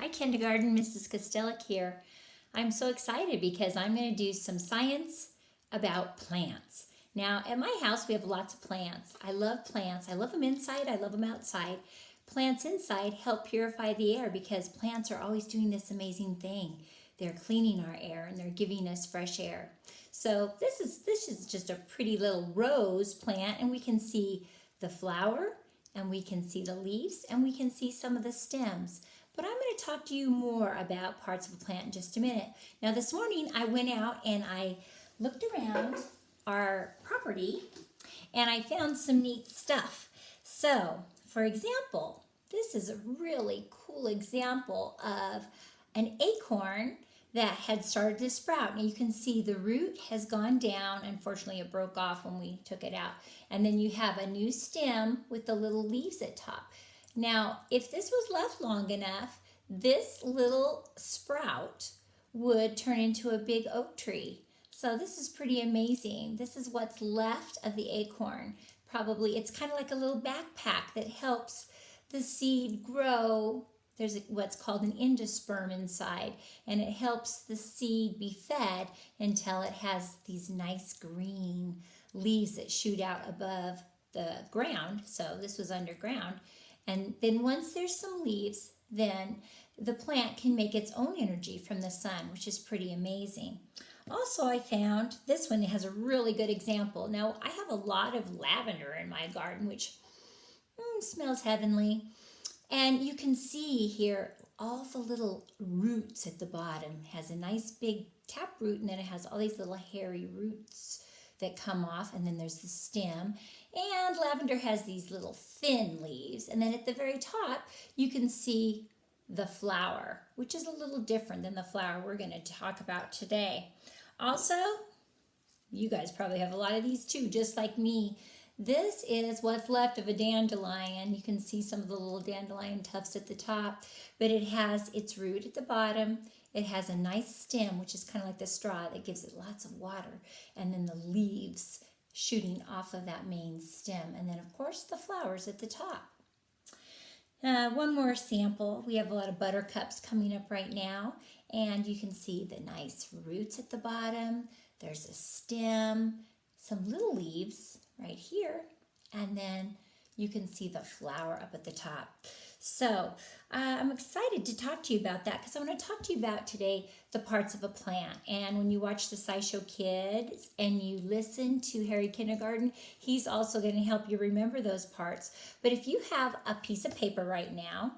Hi, kindergarten. Mrs. Costellic here. I'm so excited because I'm going to do some science about plants. Now, at my house, we have lots of plants. I love plants. I love them inside, I love them outside. Plants inside help purify the air because plants are always doing this amazing thing. They're cleaning our air and they're giving us fresh air. So this is just a pretty little rose plant, and we can see the flower, and we can see the leaves, and we can see some of the stems. But I'm going to talk to you more about parts of a plant in just a minute. Now, this morning I went out and I looked around our property and I found some neat stuff. So, for example, this is a really cool example of an acorn that had started to sprout. Now you can see the root has gone down. Unfortunately, it broke off when we took it out. And then you have a new stem with the little leaves at top. Now, if this was left long enough, this little sprout would turn into a big oak tree. So this is pretty amazing. This is what's left of the acorn. Probably, it's kind of like a little backpack that helps the seed grow. There's what's called an endosperm inside, and it helps the seed be fed until it has these nice green leaves that shoot out above the ground. So this was underground. And then once there's some leaves, then the plant can make its own energy from the sun, which is pretty amazing. Also, I found this one has a really good example. Now, I have a lot of lavender in my garden, which smells heavenly. And you can see here all the little roots at the bottom. It has a nice big tap root, and then it has all these little hairy roots that come off, and then there's the stem. And lavender has these little thin leaves. And then at the very top, you can see the flower, which is a little different than the flower we're going to talk about today. Also, you guys probably have a lot of these too, just like me. This is what's left of a dandelion. You can see some of the little dandelion tufts at the top, but it has its root at the bottom. It has a nice stem, which is kind of like the straw that gives it lots of water, and then the leaves shooting off of that main stem, and then of course the flowers at the top. One more sample. We have a lot of buttercups coming up right now, and you can see the nice roots at the bottom. There's a stem, some little leaves right here, and then you can see the flower up at the top. So I'm excited to talk to you about that because I want to talk to you about today the parts of a plant. And when you watch the SciShow Kids and you listen to Harry Kindergarten, he's also going to help you remember those parts. But if you have a piece of paper right now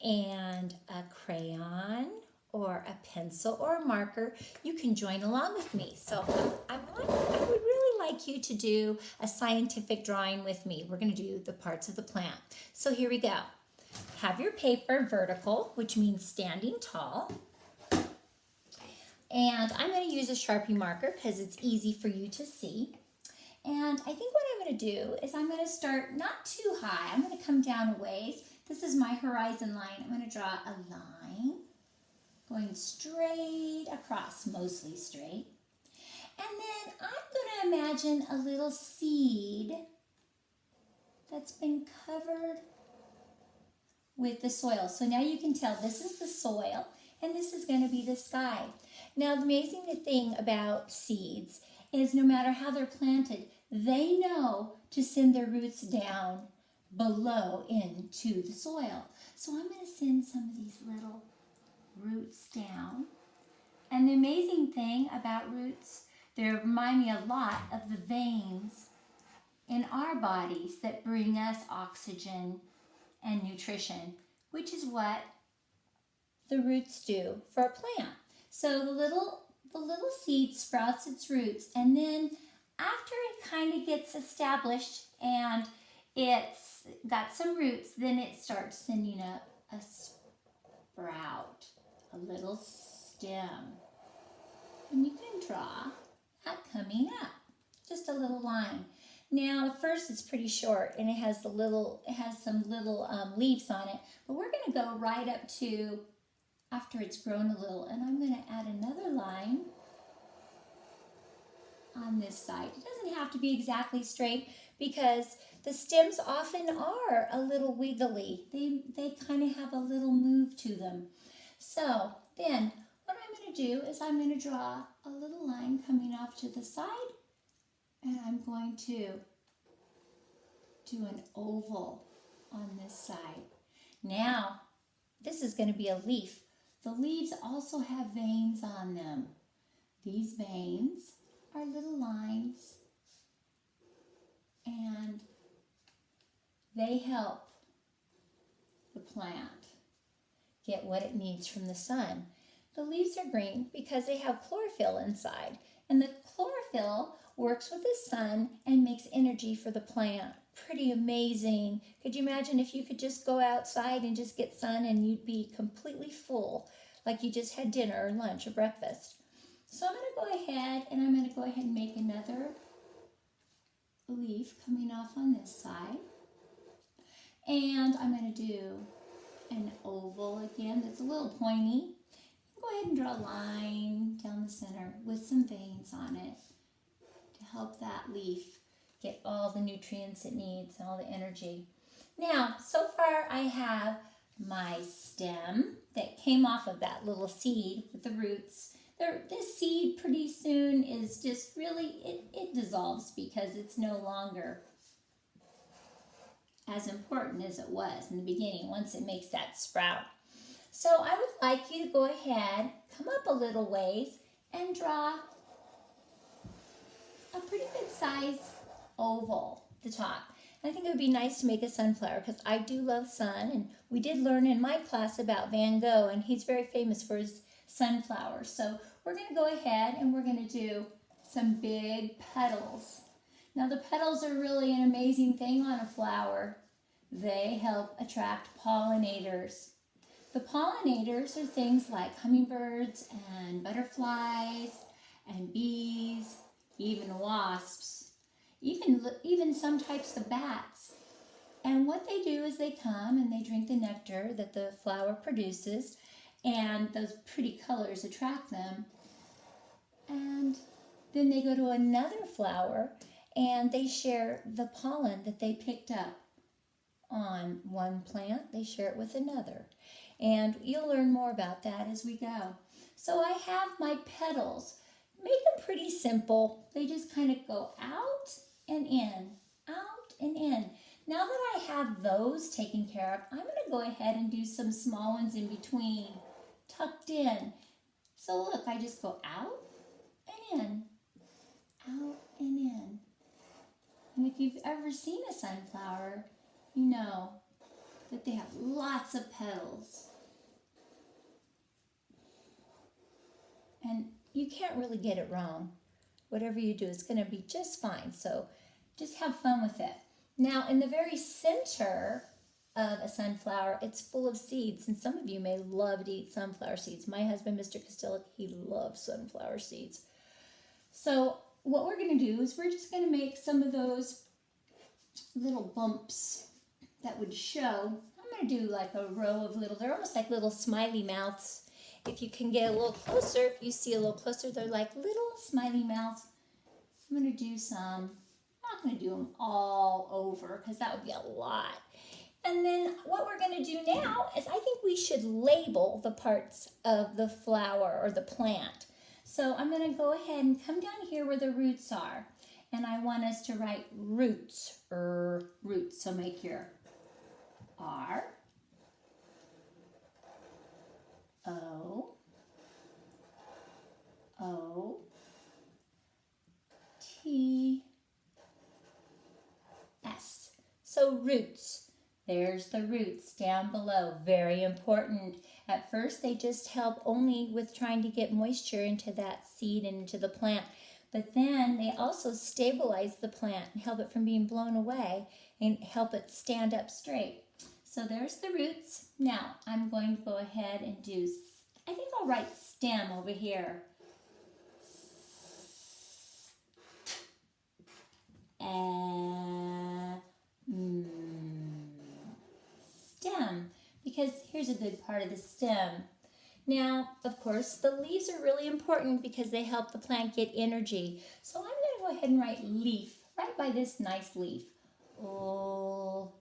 and a crayon or a pencil or a marker, you can join along with me. So I would really like you to do a scientific drawing with me. We're going to do the parts of the plant. So here we go. Have your paper vertical, which means standing tall. And I'm going to use a Sharpie marker because it's easy for you to see. And I think what I'm going to do is I'm going to start not too high. I'm going to come down a ways. This is my horizon line. I'm going to draw a line going straight across, mostly straight. And then I'm going to imagine a little seed that's been covered with the soil. So now you can tell this is the soil and this is going to be the sky. Now the amazing thing about seeds is no matter how they're planted, they know to send their roots down below into the soil. So I'm going to send some of these little roots down. And the amazing thing about roots, they remind me a lot of the veins in our bodies that bring us oxygen and nutrition, which is what the roots do for a plant. So the little seed sprouts its roots, and then after it kind of gets established and it's got some roots, then it starts sending up a sprout, a little stem. And you can draw that coming up, just a little line. Now, at first it's pretty short and it has some little leaves on it, but we're going to go right up to after it's grown a little, and I'm going to add another line on this side. It doesn't have to be exactly straight because the stems often are a little wiggly. They kind of have a little move to them. So then what I'm going to do is I'm going to draw a little line coming off to the side, and I'm going to do an oval on this side. Now, this is going to be a leaf. The leaves also have veins on them. These veins are little lines, and they help the plant get what it needs from the sun. The leaves are green because they have chlorophyll inside, and the chlorophyll works with the sun and makes energy for the plant. Pretty amazing. Could you imagine if you could just go outside and just get sun and you'd be completely full, like you just had dinner or lunch or breakfast? So I'm going to go ahead and make another leaf coming off on this side. And I'm going to do an oval again that's a little pointy. Go ahead and draw a line down the center with some veins on it to help that leaf get all the nutrients it needs and all the energy. Now, so far I have my stem that came off of that little seed with the roots. This seed pretty soon is just really, it dissolves because it's no longer as important as it was in the beginning once it makes that sprout. So I would like you to go ahead, come up a little ways, and draw a pretty good size oval at the top. And I think it would be nice to make a sunflower because I do love sun, and we did learn in my class about Van Gogh, and he's very famous for his sunflowers. So we're going to go ahead and we're going to do some big petals. Now the petals are really an amazing thing on a flower. They help attract pollinators. The pollinators are things like hummingbirds and butterflies and bees, even wasps, even some types of bats. And what they do is they come and they drink the nectar that the flower produces, and those pretty colors attract them. And then they go to another flower and they share the pollen that they picked up on one plant. They share it with another. And you'll learn more about that as we go. So I have my petals. Make them pretty simple. They just kind of go out and in, out and in. Now that I have those taken care of, I'm going to go ahead and do some small ones in between, tucked in. So look, I just go out and in, out and in. And if you've ever seen a sunflower, you know that they have lots of petals. And you can't really get it wrong. Whatever you do, it's going to be just fine. So just have fun with it. Now, in the very center of a sunflower, it's full of seeds. And some of you may love to eat sunflower seeds. My husband, Mr. Costello, he loves sunflower seeds. So what we're going to do is we're just going to make some of those little bumps that would show. I'm going to do like a row of little, they're almost like little smiley mouths. If you can get a little closer, if you see a little closer, they're like little smiley mouths. I'm going to do some. I'm not going to do them all over because that would be a lot. And then what we're going to do now is I think we should label the parts of the flower or the plant. So I'm going to go ahead and come down here where the roots are. And I want us to write roots, roots. So make your R, O, O, T, S. So roots. There's the roots down below. Very important. At first, they just help only with trying to get moisture into that seed and into the plant. But then they also stabilize the plant and help it from being blown away and help it stand up straight. So there's the roots. Now I'm going to go ahead and do, I think I'll write stem over here. Stem, because here's a good part of the stem. Now, of course, the leaves are really important because they help the plant get energy. So I'm going to go ahead and write leaf right by this nice leaf. O,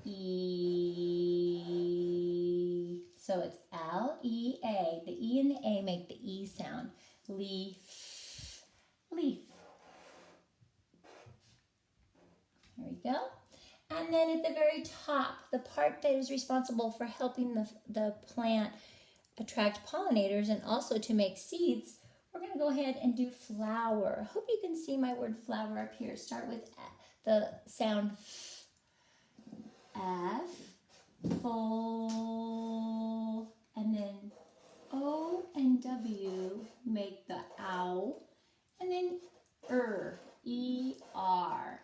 E. So it's L-E-A. The E and the A make the E sound. Leaf, leaf. There we go. And then at the very top, the part that is responsible for helping the plant attract pollinators and also to make seeds, we're going to go ahead and do flower. I hope you can see my word flower up here. Start with the sound F, full, and then O and W make the ow, and then E-R,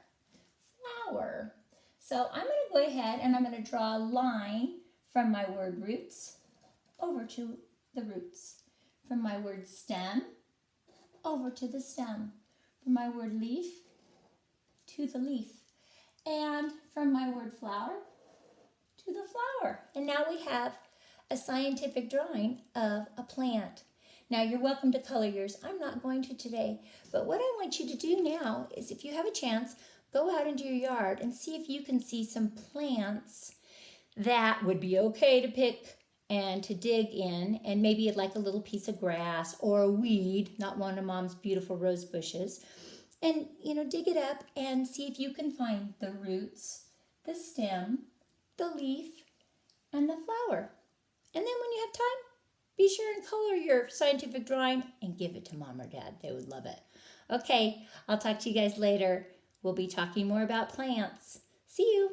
flower. So I'm going to go ahead and I'm going to draw a line from my word roots over to the roots, from my word stem over to the stem, from my word leaf to the leaf, and from my word flower to the flower. And now we have a scientific drawing of a plant. Now you're welcome to color yours. I'm not going to today, but what I want you to do now is, if you have a chance, go out into your yard and see if you can see some plants that would be okay to pick and to dig in, and maybe like a little piece of grass or a weed, not one of Mom's beautiful rose bushes. And, dig it up and see if you can find the roots, the stem, the leaf, and the flower. And then when you have time, be sure and color your scientific drawing and give it to Mom or Dad. They would love it. Okay, I'll talk to you guys later. We'll be talking more about plants. See you.